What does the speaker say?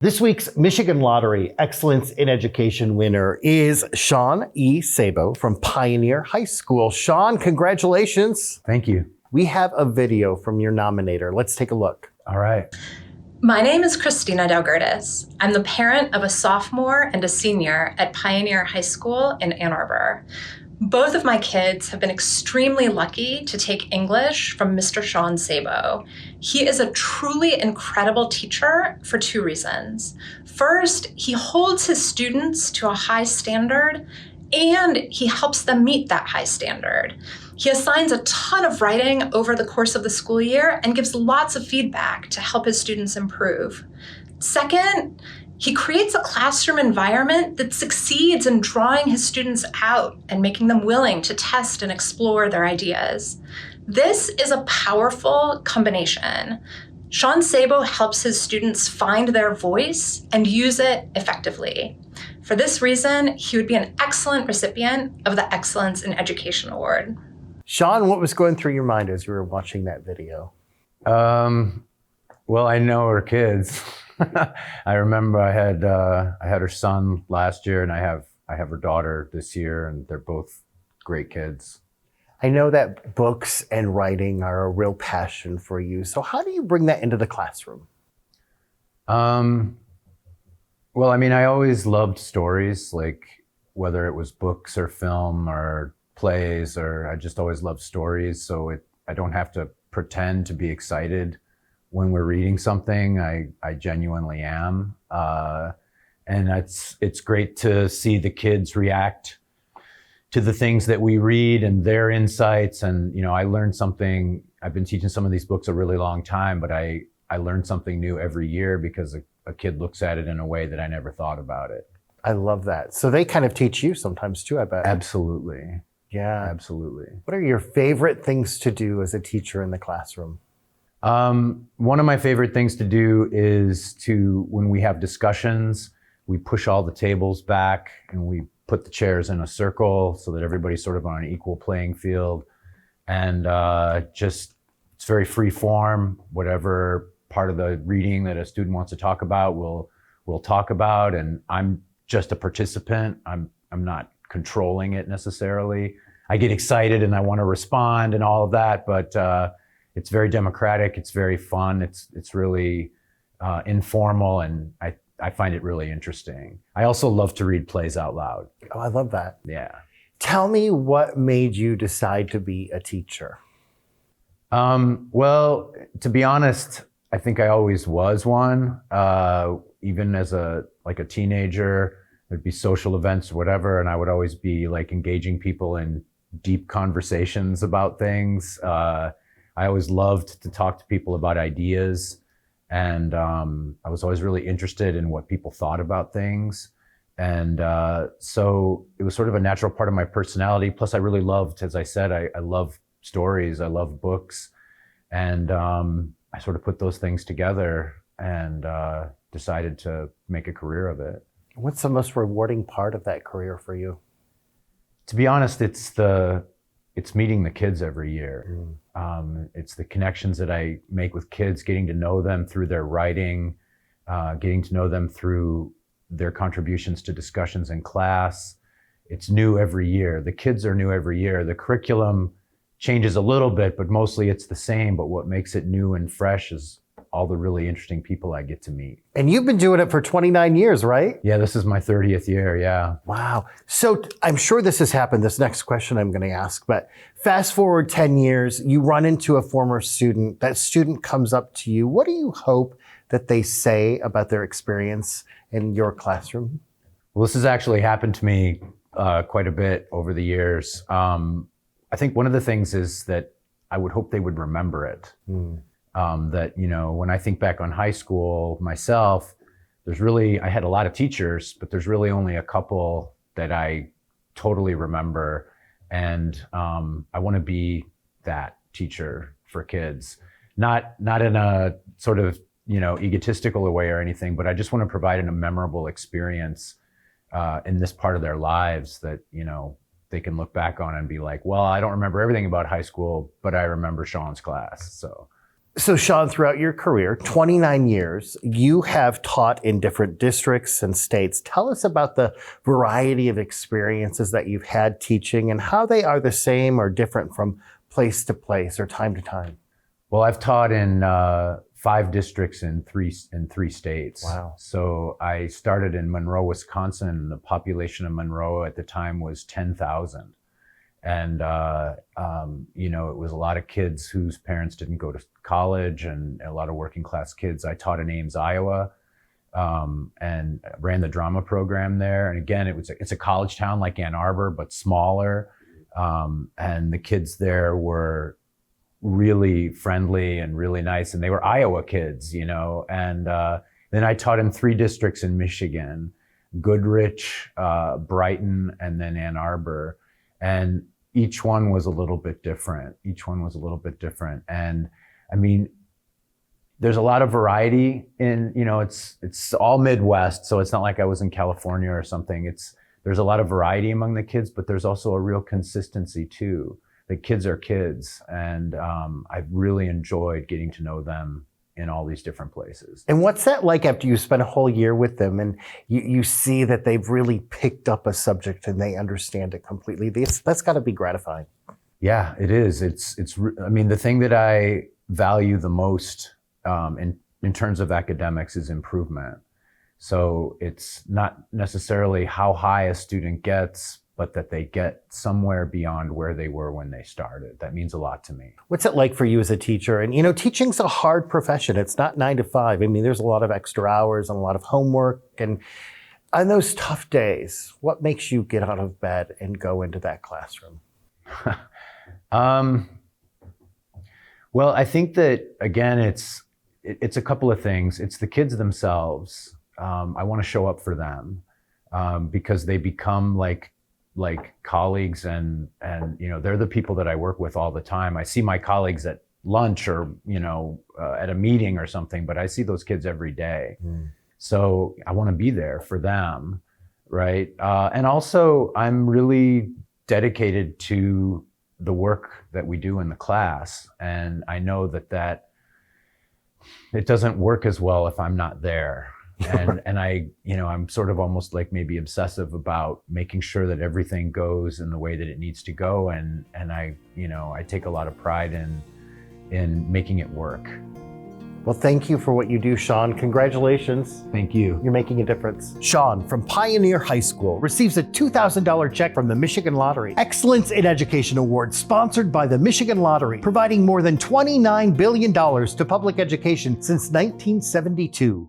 This week's Michigan Lottery Excellence in Education winner is Sean E. Sabo from Pioneer High School. Sean, congratulations. Thank you. We have a video from your nominator. Let's take a look. All right. My name is Christina Dalgertis. I'm the parent of a sophomore and a senior at Pioneer High School in Ann Arbor. Both of my kids have been extremely lucky to take English from Mr. Sean Sabo. He is a truly incredible teacher for two reasons. First, he holds his students to a high standard, and he helps them meet that high standard. He assigns a ton of writing over the course of the school year and gives lots of feedback to help his students improve. Second, he creates a classroom environment that succeeds in drawing his students out and making them willing to test and explore their ideas. This is a powerful combination. Sean Sabo helps his students find their voice and use it effectively. For this reason, he would be an excellent recipient of the Excellence in Education Award. Sean, what was going through your mind as you were watching that video? Well, I know her kids. I remember I had her son last year, and I have her daughter this year, and they're both great kids. I know that books and writing are a real passion for you. So how do you bring that into the classroom? Well, I mean, I always loved stories, like whether it was books or film or plays, or I just always loved stories. So I don't have to pretend to be excited when we're reading something. I genuinely am. And it's great to see the kids react to the things that we read and their insights. And, you know, I learned something. I've been teaching some of these books a really long time, but I learn something new every year because a kid looks at it in a way that I never thought about it. I love that. So they kind of teach you sometimes too, I bet. Absolutely. Yeah. Absolutely. What are your favorite things to do as a teacher in the classroom? One of my favorite things to do is when we have discussions, we push all the tables back and we put the chairs in a circle so that everybody's sort of on an equal playing field. And it's very free form. Whatever part of the reading that a student wants to talk about, we'll talk about. And I'm just a participant. I'm not controlling it necessarily. I get excited and I want to respond and all of that, but it's very democratic. It's very fun. It's really informal, and I find it really interesting. I also love to read plays out loud. Oh, I love that. Yeah. Tell me what made you decide to be a teacher? Well, to be honest, I think I always was one. Even as a teenager, there'd be social events or whatever, and I would always be like engaging people in deep conversations about things. I always loved to talk to people about ideas, and I was always really interested in what people thought about things. And so it was sort of a natural part of my personality. Plus I really loved, as I said, I love stories, I love books. And I sort of put those things together and decided to make a career of it. What's the most rewarding part of that career for you? To be honest, it's meeting the kids every year. It's the connections that I make with kids, getting to know them through their writing, getting to know them through their contributions to discussions in class. It's new every year. The kids are new every year. The curriculum changes a little bit, but mostly it's the same. But what makes it new and fresh is all the really interesting people I get to meet. And you've been doing it for 29 years, right? Yeah, this is my 30th year, yeah. Wow. So I'm sure this has happened, this next question I'm going to ask, but fast forward 10 years, you run into a former student, that student comes up to you. What do you hope that they say about their experience in your classroom? Well, this has actually happened to me quite a bit over the years. I think one of the things is that I would hope they would remember it. That, you know, when I think back on high school myself, I had a lot of teachers, but there's really only a couple that I totally remember. And I want to be that teacher for kids, not in a sort of, you know, egotistical way or anything, but I just want to provide a memorable experience in this part of their lives that, you know, they can look back on and be like, well, I don't remember everything about high school, but I remember Sean's class. So So Sean, throughout your career, 29 years, you have taught in different districts and states. Tell us about the variety of experiences that you've had teaching and how they are the same or different from place to place or time to time. Well, I've taught in 5 districts in three states. Wow. So I started in Monroe, Wisconsin. The population of Monroe at the time was 10,000. And, it was a lot of kids whose parents didn't go to college and a lot of working class kids. I taught in Ames, Iowa, and ran the drama program there. And again, it's a college town like Ann Arbor, but smaller. And the kids there were really friendly and really nice. And they were Iowa kids, and then I taught in 3 districts in Michigan, Goodrich, Brighton, and then Ann Arbor. And each one was a little bit different. And I mean, there's a lot of variety in, it's all Midwest. So it's not like I was in California or something. There's a lot of variety among the kids, but there's also a real consistency too. The kids are kids. And I've really enjoyed getting to know them in all these different places. And what's that like after you spend a whole year with them and you see that they've really picked up a subject and they understand it completely? That's got to be gratifying. Yeah, it is. I mean, the thing that I value the most in terms of academics is improvement. So it's not necessarily how high a student gets, but that they get somewhere beyond where they were when they started. That means a lot to me. What's it like for you as a teacher? And teaching's a hard profession. It's not 9 to 5. I mean, there's a lot of extra hours and a lot of homework. And on those tough days, what makes you get out of bed and go into that classroom? Well, I think that, again, it's a couple of things. It's the kids themselves. I want to show up for them because they become like colleagues and they're the people that I work with all the time. I see my colleagues at lunch or at a meeting or something, but I see those kids every day. So I want to be there for them, right? And also I'm really dedicated to the work that we do in the class, and I know that it doesn't work as well if I'm not there. And I'm sort of almost like maybe obsessive about making sure that everything goes in the way that it needs to go. And I take a lot of pride in making it work. Well, thank you for what you do, Sean. Congratulations. Thank you. You're making a difference. Sean from Pioneer High School receives a $2,000 check from the Michigan Lottery. Excellence in Education Award sponsored by the Michigan Lottery, providing more than $29 billion to public education since 1972.